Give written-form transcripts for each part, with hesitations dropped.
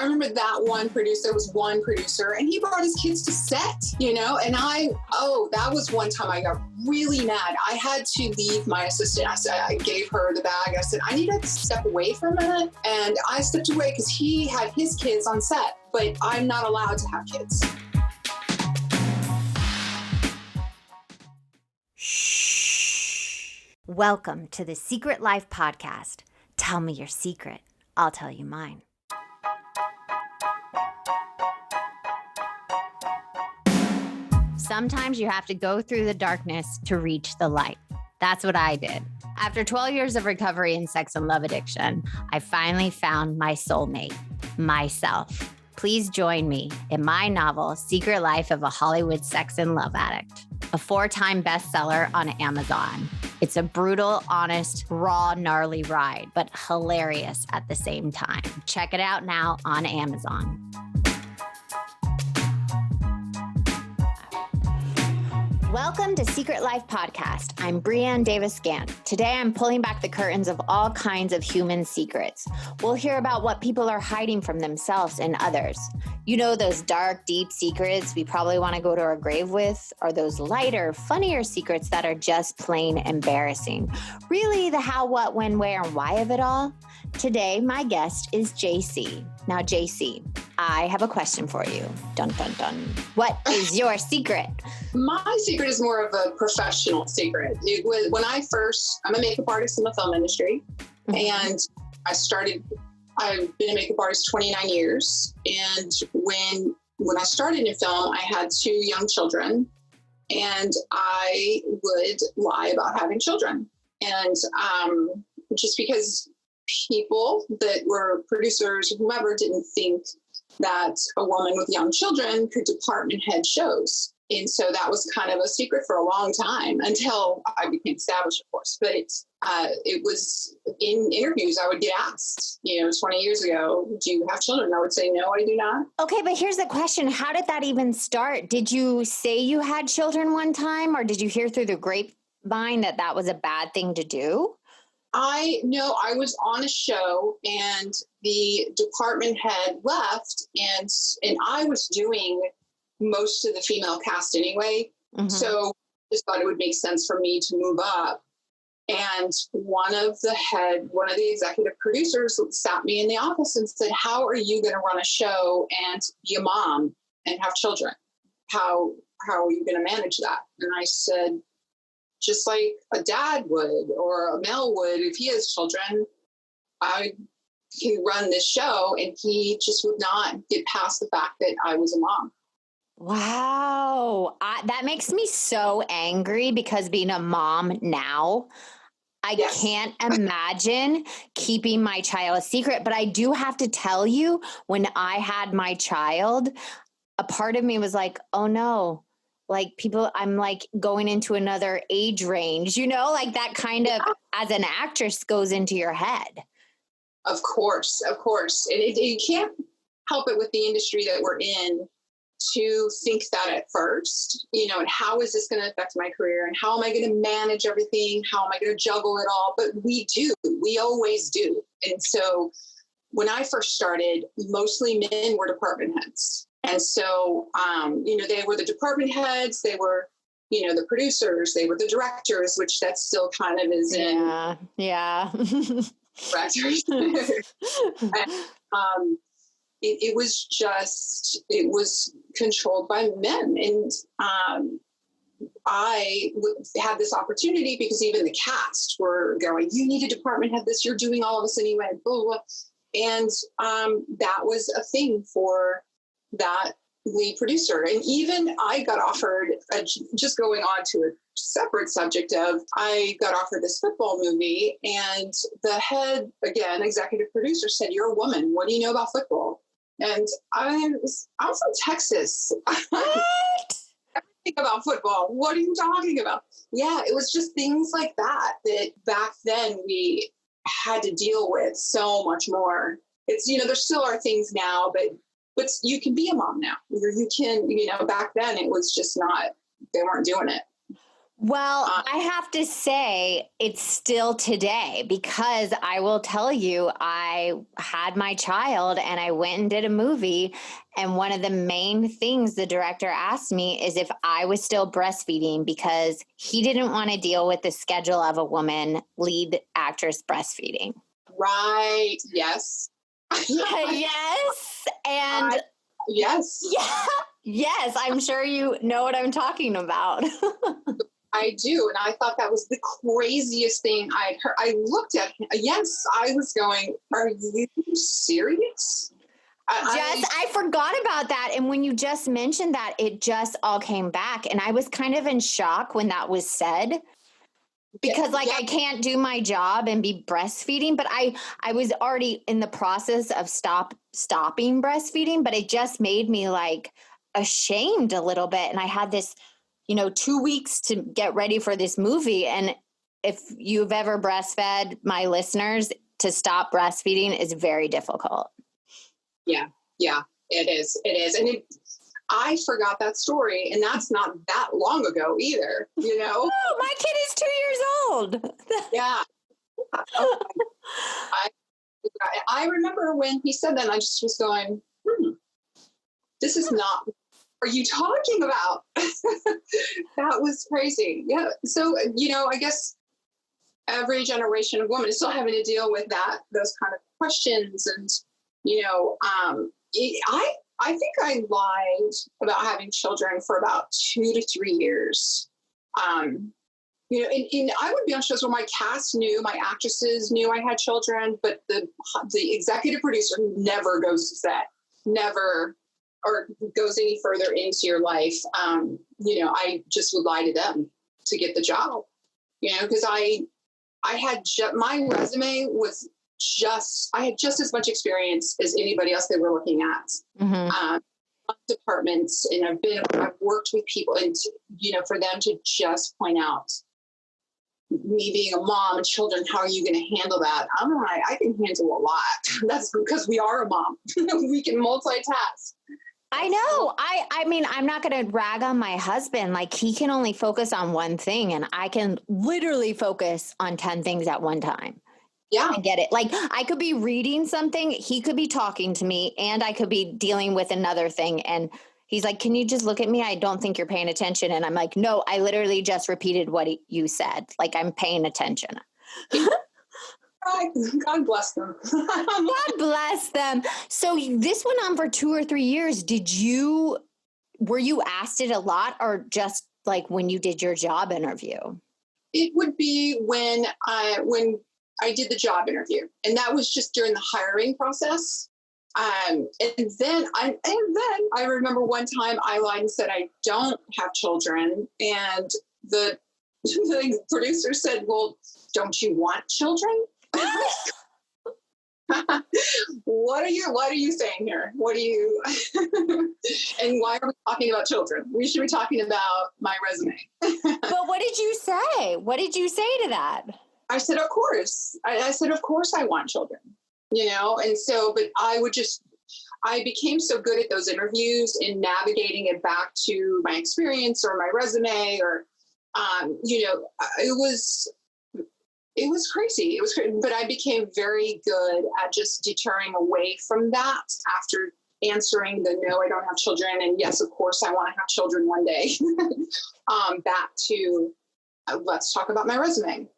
I remember that one producer, there was one producer and he brought his kids to set, and that was one time I got really mad. I had to leave my assistant. I gave her the bag. I said, I need to step away for a minute. And I stepped away because he had his kids on set, but I'm not allowed to have kids. Shh. Welcome to the Secret Life Podcast. Tell me your secret. I'll tell you mine. Sometimes you have to go through the darkness to reach the light. That's what I did. After 12 years of recovery in sex and love addiction, I finally found my soulmate, myself. Please join me in my novel, Secret Life of a Hollywood Sex and Love Addict, a 4-time bestseller on Amazon. It's a brutal, honest, raw, gnarly ride, but hilarious at the same time. Check it out now on Amazon. Welcome to Secret Life Podcast. I'm Brianne Davis-Gant. Today, I'm pulling back the curtains of all kinds of human secrets. We'll hear about what people are hiding from themselves and others. You know, those dark, deep secrets we probably want to go to our grave with, or those lighter, funnier secrets that are just plain embarrassing. Really, the how, what, when, where, and why of it all. Today, my guest is JC. Now, JC, I have a question for you. Dun, dun, dun. What is your secret? My secret is more of a professional secret. It was when I'm a makeup artist in the film industry, and I've been a makeup artist 29 years. And when I started in film, I had 2 young children, and I would lie about having children. And just because people that were producers, whoever, didn't think that a woman with young children could department head shows. And so that was kind of a secret for a long time until I became established, of course. But it was in interviews I would get asked, 20 years ago, do you have children? I would say, no, I do not. Okay, but here's the question. How did that even start? Did you say you had children one time, or did you hear through the grapevine that was a bad thing to do? I was on a show and the department head left and I was doing most of the female cast anyway. Mm-hmm. So I just thought it would make sense for me to move up. And one of the executive producers sat me in the office and said, how are you going to run a show and be a mom and have children? How are you going to manage that? And I said, just like a dad would or a male would if he has children, I can run this show. And he just would not get past the fact that I was a mom. Wow. That makes me so angry because being a mom now, I can't imagine keeping my child a secret. But I do have to tell you, when I had my child, a part of me was like, oh no. Like I'm like going into another age range, like that kind of, as an actress, goes into your head. Of course. And you can't help it with the industry that we're in to think that at first, and how is this going to affect my career? And how am I going to manage everything? How am I going to juggle it all? But we always do. And so when I first started, mostly men were department heads. And so, they were the department heads, they were, the producers, they were the directors, which that still kind of is in. Yeah. Directors. And, it was controlled by men. And I had this opportunity because even the cast were going, you need a department head this, you're doing all of this anyway, blah, blah, blah. And that was a thing for that lead producer. And even I got offered, just going on to a separate subject of, I got offered this football movie, and the head, again, executive producer said, you're a woman, what do you know about football? And I'm from Texas. What? Everything about football. What are you talking about? Yeah, it was just things like that back then we had to deal with so much more. It's, there still are things now, but you can be a mom now. You can, back then it was just not, they weren't doing it. Well, I have to say it's still today, because I will tell you, I had my child and I went and did a movie. And one of the main things the director asked me is if I was still breastfeeding, because he didn't want to deal with the schedule of a woman lead actress breastfeeding. Right. Yes. Yes. And yes. Yeah. Yes. I'm sure you know what I'm talking about. I do. And I thought that was the craziest thing I'd heard. I looked at him. Yes, I was going, are you serious? I forgot about that. And when you just mentioned that, it just all came back. And I was kind of in shock when that was said, because I can't do my job and be breastfeeding, but I was already in the process of stopping breastfeeding, but it just made me like ashamed a little bit. And I had this, 2 weeks to get ready for this movie. And if you've ever breastfed, my listeners, to stop breastfeeding is very difficult. Yeah, it is. It is. And I forgot that story, and that's not that long ago either, Oh, my kid is 2 years old. Yeah. I remember when he said that, and I just was going, this is not what are you talking about? That was crazy. Yeah. So, I guess every generation of women is still having to deal with those kind of questions. And, I think I lied about having children for about 2 to 3 years. And I would be on shows where my cast knew, my actresses knew I had children, but the executive producer never goes to set, never, or goes any further into your life. I just would lie to them to get the job, because I had my resume was I had just as much experience as anybody else they were looking at. Mm-hmm. Departments, and I've worked with people, and for them to just point out me being a mom and children, how are you going to handle that? I'm like, I can handle a lot. That's because we are a mom. We can multitask. I know. I mean, I'm not going to rag on my husband. Like, he can only focus on one thing, and I can literally focus on 10 things at one time. Yeah. I get it. Like, I could be reading something, he could be talking to me, and I could be dealing with another thing. And he's like, can you just look at me? I don't think you're paying attention. And I'm like, no, I literally just repeated what you said. Like, I'm paying attention. God bless them. God bless them. So this went on for 2 or 3 years. Were you asked it a lot, or just like when you did your job interview? It would be when I did the job interview, and that was just during the hiring process. And then I remember one time I lied and said I don't have children, and the producer said, "Well, don't you want children?" What are you saying here? What are you? And why are we talking about children? We should be talking about my resume. But what did you say? What did you say to that? I said, of course. I said, of course I want children, and so, but I became so good at those interviews and navigating it back to my experience or my resume, or, it was crazy. It was crazy, but I became very good at just deterring away from that after answering the no, I don't have children, and yes, of course I want to have children one day. Back to let's talk about my resume.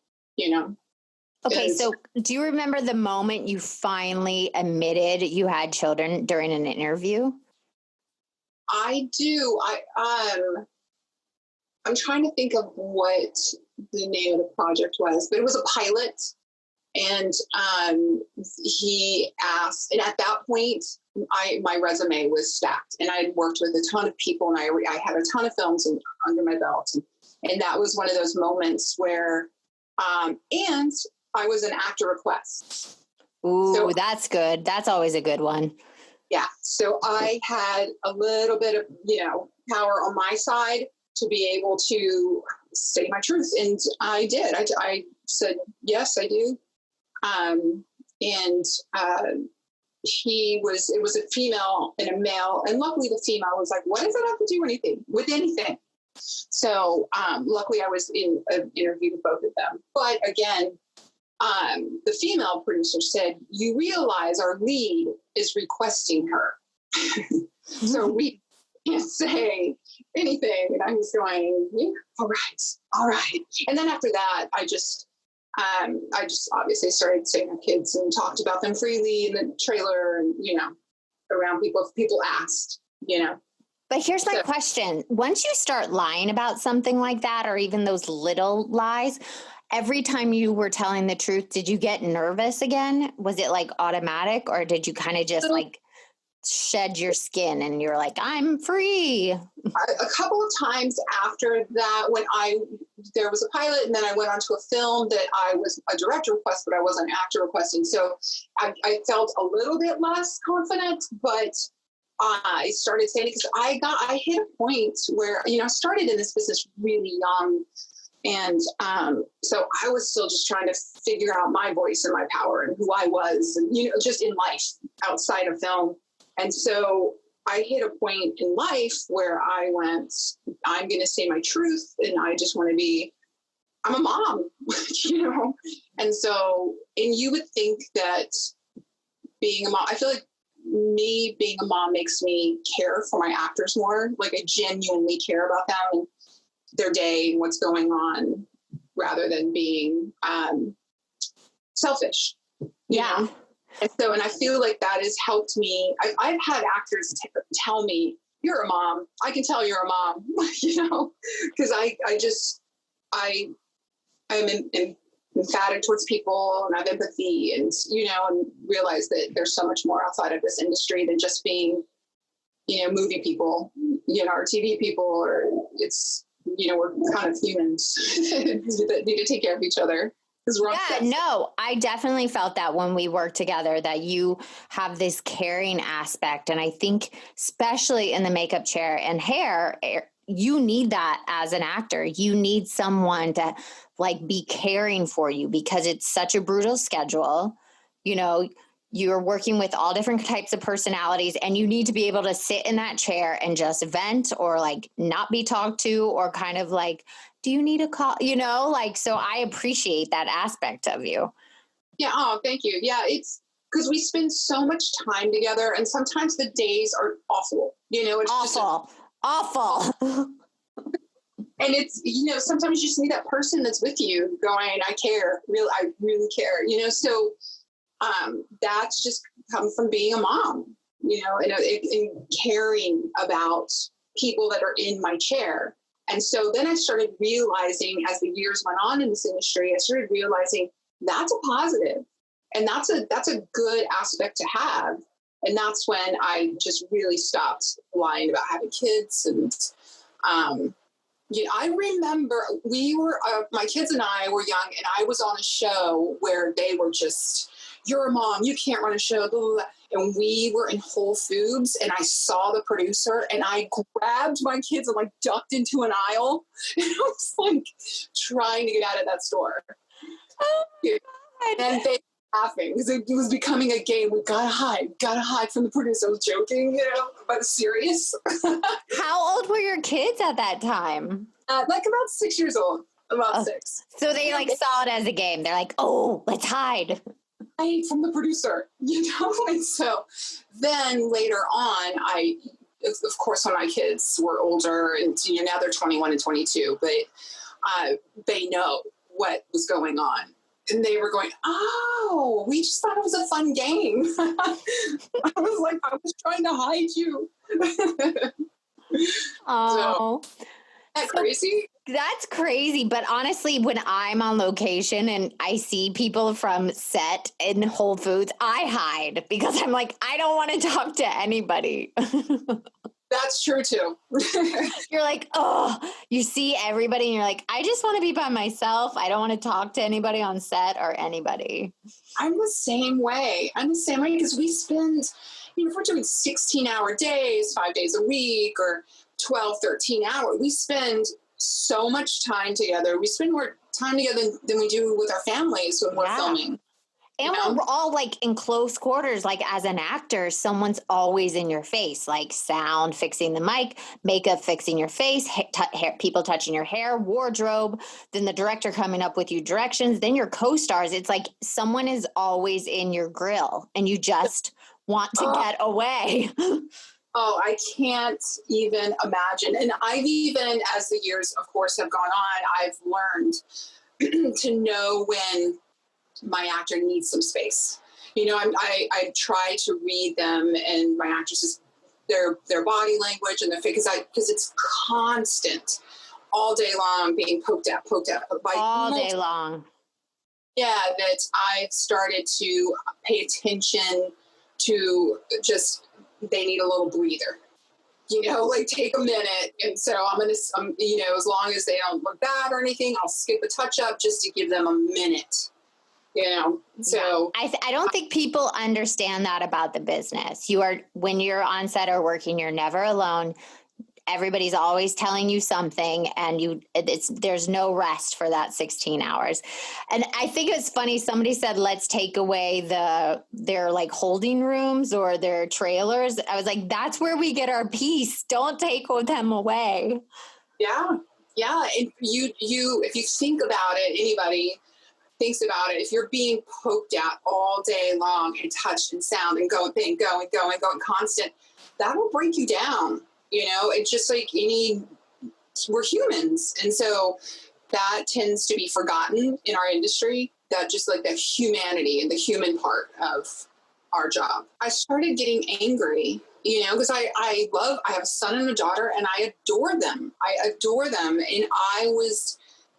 Okay, so do you remember the moment you finally admitted you had children during an interview? I do. I'm trying to think of what the name of the project was, but it was a pilot. And he asked, and at that point, my resume was stacked, and I'd worked with a ton of people, and I had a ton of films under my belt. And that was one of those moments where, and I was an actor request. Ooh, so, that's good. That's always a good one. Yeah. So I had a little bit of, power on my side to be able to say my truth. And I did. I said, yes, I do. It was a female and a male. And luckily the female was like, what does it have to do with anything? So luckily I was in an interview with both of them. But again, the female producer said, you realize our lead is requesting her. So we can't say anything. And I was going, yeah, all right. And then after that, I just obviously started saying our kids and talked about them freely in the trailer and, around people, if people asked, But here's my question. Once you start lying about something like that, or even those little lies, every time you were telling the truth, did you get nervous again? Was it like automatic, or did you kind of just like shed your skin and you're like, I'm free? A couple of times after that, when there was a pilot and then I went on to a film that I was a director request, but I wasn't an actor requesting. So I felt a little bit less confident, but I started saying it because I hit a point where, I started in this business really young. And so I was still just trying to figure out my voice and my power and who I was, and, just in life outside of film. And so I hit a point in life where I went, I'm going to say my truth. And I just want to I'm a mom, And so, and you would think that being a mom, I feel like me being a mom makes me care for my actors more. Like I genuinely care about them and their day and what's going on, rather than being selfish. Yeah. And I feel like that has helped me. I've had actors tell me, you're a mom. I can tell you're a mom, because I'm emphatic towards people and I have empathy and realize that there's so much more outside of this industry than just being, movie people, or TV people, or it's, we're kind of humans that need to take care of each other. No, I definitely felt that when we worked together, that you have this caring aspect. And I think especially in the makeup chair and hair, you need that as an actor. You need someone to be caring for you, because it's such a brutal schedule. You're working with all different types of personalities, and you need to be able to sit in that chair and just vent, or not be talked to, or kind of do you need a call? So I appreciate that aspect of you. Yeah. Oh, thank you. Yeah. It's because we spend so much time together, and sometimes the days are awful, it's awful. And it's, sometimes you just need that person that's with you going, I care, I really care, so that's just come from being a mom, and caring about people that are in my chair. And so then I started realizing, as the years went on in this industry, I started realizing that's a positive, and that's a good aspect to have. And that's when I just really stopped lying about having kids. And I remember my kids and I were young, and I was on a show where they were just, you're a mom, you can't run a show, blah, blah, blah. And we were in Whole Foods, and I saw the producer, and I grabbed my kids and ducked into an aisle. And I was trying to get out of that store. Oh my God. And they were laughing because it was becoming a game. We gotta hide from the producer. I was joking, but serious. How old were your kids at that time? About 6 years old. About 6. So they saw it as a game. They're like, oh, let's hide. From the producer, And so then later on, of course, when my kids were older, and now they're 21 and 22, but they know what was going on. And they were going, oh, we just thought it was a fun game. I was trying to hide you. Oh, so, isn't that crazy? That's crazy. But honestly, when I'm on location and I see people from set in Whole Foods, I hide because I'm I don't want to talk to anybody. That's true too. You're you see everybody and you're I just want to be by myself. I don't want to talk to anybody on set or anybody. I'm the same way because we spend, if we're doing 16-hour days, 5 days a week, or 12, 13 hours, we spend so much time together. We spend more time together than we do with our families when we're filming. And we're all like in close quarters, like as an actor, someone's always in your face, like sound, fixing the mic, makeup, fixing your face, hair, people touching your hair, wardrobe, then the director coming up with you directions, then your co-stars. It's like someone is always in your grill and you just want to get away. Oh, I can't even imagine. And I've even, as the years, of course, have gone on, I've learned to know when my actor needs some space. You know, I try to read them and my actresses, their body language and their face, because it's constant, all day long, being poked at by all day long. Yeah, that I've started to pay attention to. Just they need a little breather. You know, like take a minute. And so I'm going to, you know, as long as they don't look bad or anything, I'll skip a touch up just to give them a minute. You know, so I don't think people understand that about the business. When you're on set or working, you're never alone. Everybody's always telling you something, and there's no rest for that 16 hours. And I think it's funny. Somebody said, let's take away their like holding rooms or their trailers. I was like, that's where we get our peace. Don't take them away. Yeah. And if you think about it, anybody thinks about it, if you're being poked at all day long and touched and sound and going constant, that will break you down. You know, it's just like we're humans. And so that tends to be forgotten in our industry, that just like the humanity and the human part of our job. I started getting angry, you know, because I have a son and a daughter and I adore them. And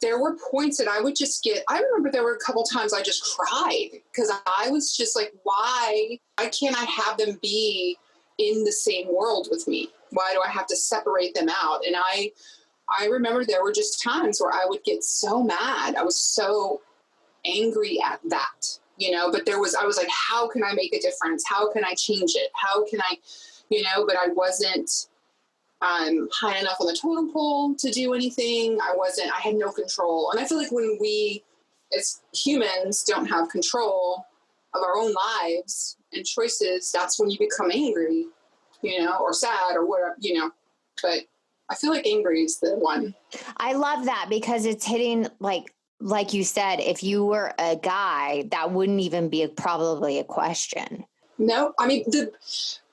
there were points that I would just I remember there were a couple times I just cried because I was just like, why can't I have them be in the same world with me? Why do I have to separate them out? And I remember there were just times where I would get so mad. I was so angry at that, you know, but I was like, how can I make a difference? How can I change it? How can I, you know, but I wasn't high enough on the totem pole to do anything. I had no control. And I feel like when we as humans don't have control of our own lives and choices, that's when you become angry, you know, or sad or whatever, you know, but I feel like angry is the one. I love that because it's hitting like you said, if you were a guy, that wouldn't even be probably a question. No, I mean, the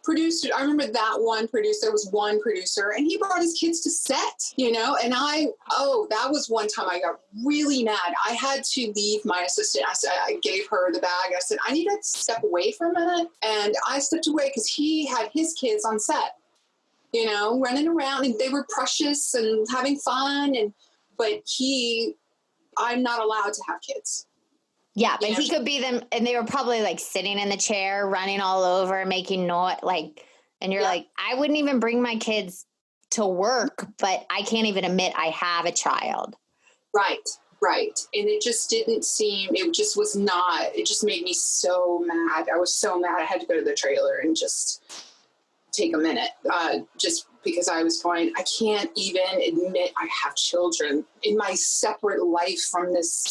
producer, I remember that one producer, there was one producer and he brought his kids to set, you know, and that was one time I got really mad. I had to leave my assistant. I gave her the bag. I said, I need to step away for a minute. And I stepped away because he had his kids on set, you know, running around and they were precious and having fun. But I'm not allowed to have kids. Yeah, but he could be them, and they were probably like sitting in the chair, running all over, making noise, and you're like, I wouldn't even bring my kids to work, but I can't even admit I have a child. Right. And it just didn't seem, it just was not, it just made me so mad. I was so mad. I had to go to the trailer and just take a minute, just because I was going, I can't even admit I have children in my separate life from this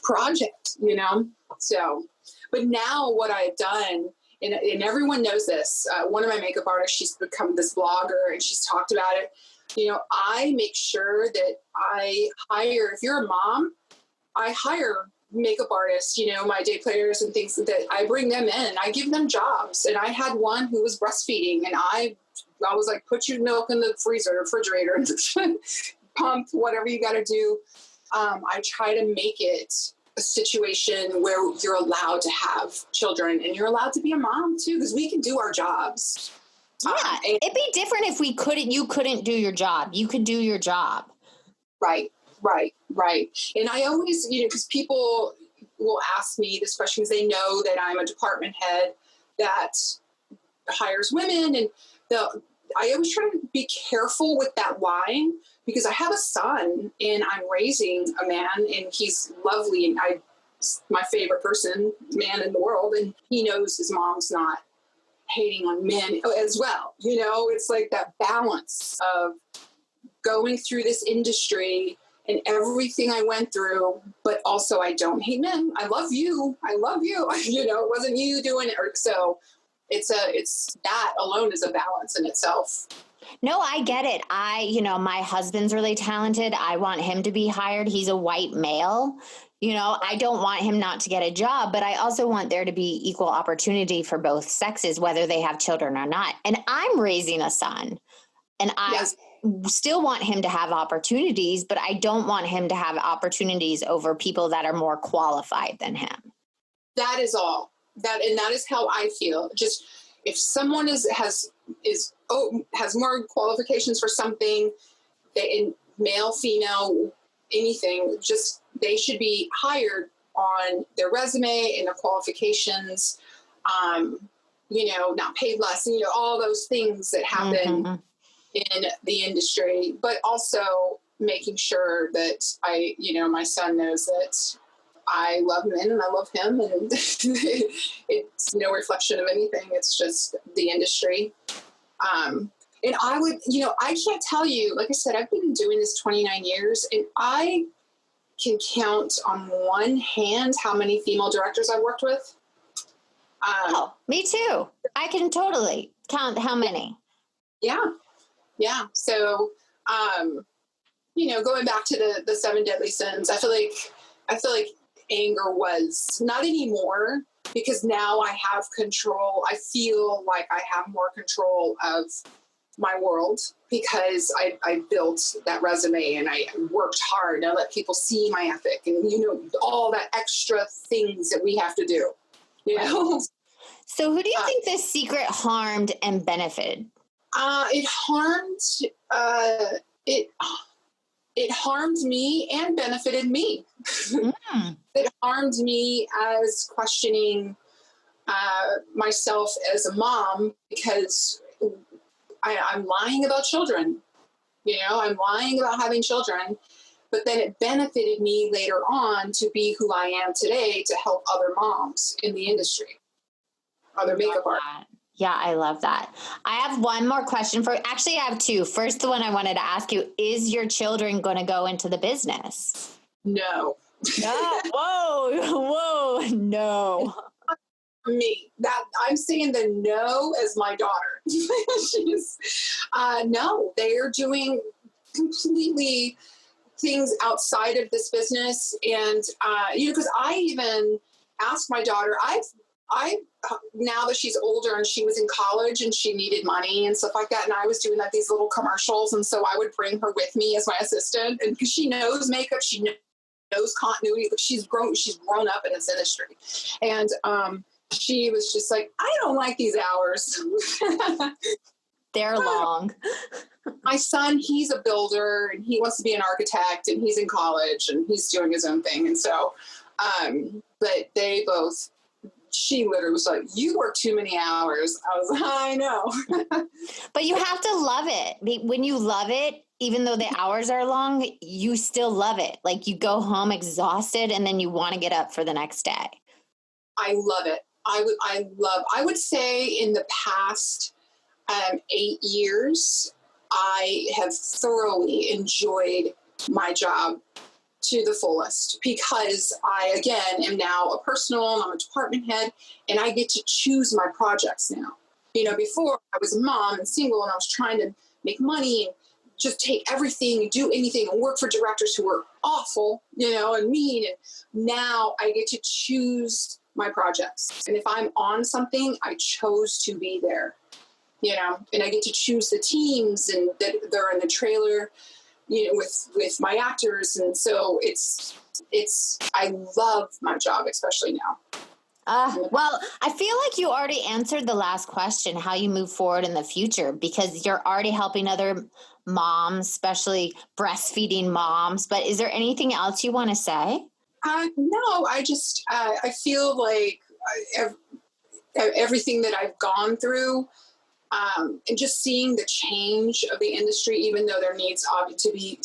project, you know? So, but now what I've done, and everyone knows this, one of my makeup artists, she's become this blogger and she's talked about it. You know, I make sure that I hire, if you're a mom, I hire makeup artists, you know, my day players and things that I bring them in. I give them jobs. And I had one who was breastfeeding and I was like, put your milk in the freezer, refrigerator, pump, whatever you got to do. I try to make it a situation where you're allowed to have children and you're allowed to be a mom too, because we can do our jobs. Yeah, it'd be different if you couldn't do your job. You could do your job. Right. And I always, you know, because people will ask me this question because they know that I'm a department head that hires women. And I always try to be careful with that line because I have a son and I'm raising a man and he's lovely and my favorite man in the world. And he knows his mom's not hating on men as well. You know, it's like that balance of going through this industry and everything I went through, but also I don't hate men. I love you. I love you. You know, it wasn't you doing it. So it's that alone is a balance in itself. No, I get it. My husband's really talented. I want him to be hired. He's a white male. I don't want him not to get a job, but I also want there to be equal opportunity for both sexes, whether they have children or not. And I'm raising a son, and I still want him to have opportunities, but I don't want him to have opportunities over people that are more qualified than him. That is all. That is how I feel. Just if someone has more qualifications for something, male, female, anything, just they should be hired on their resume and their qualifications, not paid less, all those things that happen in the industry, but also making sure that my son knows that I love men and I love him, and it's no reflection of anything. It's just the industry. And I would, I can't tell you, like I said, I've been doing this 29 years, and I can count on one hand how many female directors I've worked with. Me too. I can totally count how many. Yeah. Yeah. So, going back to the 7 deadly sins, I feel like anger was not anymore, because now I have control. I feel like I have more control of my world because I built that resume and I worked hard. I let people see my ethic and, all that extra things that we have to do, So who do you think this secret harmed and benefited? It harmed me and benefited me. It harmed me as questioning myself as a mom, because I'm lying about children. I'm lying about having children, but then it benefited me later on to be who I am today, to help other moms in the industry, other makeup artists. Yeah, I love that. I have one more question actually, I have two. First, the one I wanted to ask you, is your children going to go into the business? No. No. Whoa, no. Me, that I'm saying the no as my daughter. She's, no, they are doing completely things outside of this business. And, because I even asked my daughter, I now that she's older and she was in college and she needed money and stuff like that, and I was doing these little commercials, and so I would bring her with me as my assistant, and because she knows makeup, she knows continuity, but she's grown up in this industry, and she was just like, I don't like these hours. They're long. My son, he's a builder and he wants to be an architect, and he's in college and he's doing his own thing, and so but they both, she literally was like, you work too many hours. I was like, I know. But you have to love it. When you love it, even though the hours are long, you still love it. Like, you go home exhausted and then you want to get up for the next day. I love it. I would say in the past 8 years, I have thoroughly enjoyed my job to the fullest, because I, again, am now a personal, and I'm a department head, and I get to choose my projects now. Before I was a mom and single, and I was trying to make money and just take everything and do anything and work for directors who were awful, and mean. And now I get to choose my projects. And if I'm on something, I chose to be there, and I get to choose the teams, and that they're in the trailer, with my actors. And so I love my job, especially now. Well, I feel like you already answered the last question, how you move forward in the future, because you're already helping other moms, especially breastfeeding moms. But is there anything else you want to say? No, I just, I feel like everything that I've gone through, and just seeing the change of the industry, even though there needs to be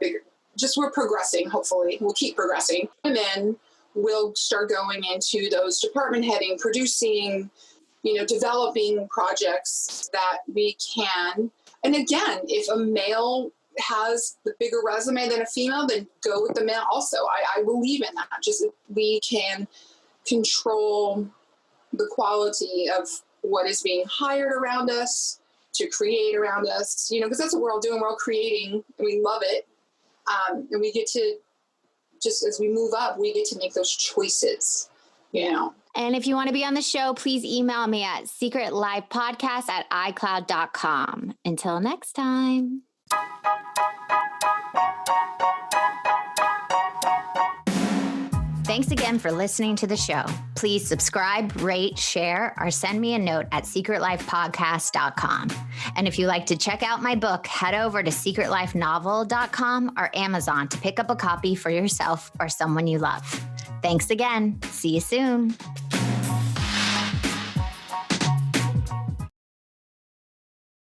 bigger, just we're progressing, hopefully. We'll keep progressing. And then we'll start going into those department heading, producing, developing projects that we can. And again, if a male has the bigger resume than a female, then go with the male also. I believe in that. Just we can control the quality of what is being hired around us, to create around us, because that's what we're all doing. We're all creating, and we love it. And we get to, just as we move up, we get to make those choices, And if you want to be on the show, please email me at secretlifepodcast@icloud.com. Until next time. Thanks again for listening to the show. Please subscribe, rate, share, or send me a note at secretlifepodcast.com. And if you like to check out my book, head over to secretlifenovel.com or Amazon to pick up a copy for yourself or someone you love. Thanks again. See you soon.